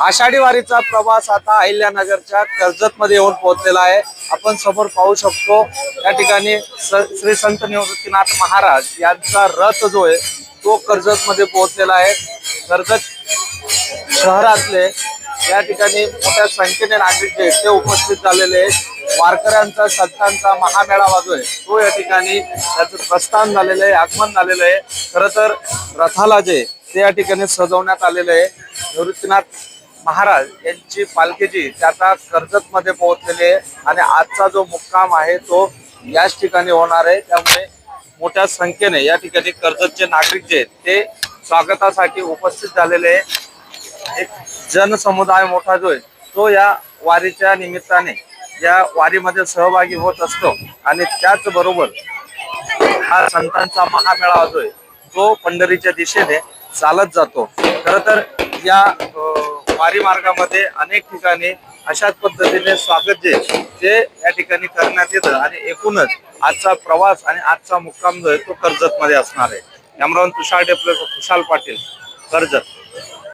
आषाढी वारीचा प्रवास आता अहिल्यानगरच्या कर्जत मध्ये येऊन पोहोचलेला आहे। आपण समोर पाहू शकतो या ठिकाणी श्री संत निवृत्तीनाथ महाराज यांचा रथ जो आहे तो कर्जत मध्ये पोहोचलेला आहे। कर्जत शहरातले या ठिकाणी मोठ्या संख्येने नागरिक जे ते उपस्थित झालेले आहेत। वारकऱ्यांचा संतांचा महामेळावा जो आहे तो या ठिकाणी त्याचं प्रस्थान झालेलं आहे, आगमन झालेलं आहे। खरं तर रथाला जे ते या ठिकाणी सजवण्यात आलेलं आहे। निवृत्तीनाथ महाराज यांची पालखी जी आता कर्जत मध्ये पोहोचलेली आहे आणि आजचा जो मुक्काम आहे तो याच ठिकाणी होणार आहे। त्यामुळे मोठ्या संख्येने या ठिकाणी कर्जतचे नागरिक जे ते स्वागतासाठी उपस्थित झालेले आहे। एक जनसमुदाय मोठा जो आहे तो या वारीच्या निमित्ताने या वारीमध्ये सहभागी होत असतो आणि त्याचबरोबर हा संतांचा महामेळावा जो आहे तो पंढरीच्या दिशेने चालत जातो। खरं तर या वारी मार्गामध्ये अनेक ठिकाणी अशाच पद्धतीने स्वागत जे ते या ठिकाणी करण्यात येतं आणि एकूणच आजचा प्रवास आणि आजचा मुक्काम जो आहे तो कर्जत मध्ये असणार आहे। कॅमेरामन तुषार डेपले, खुशाल पाटील, कर्जत।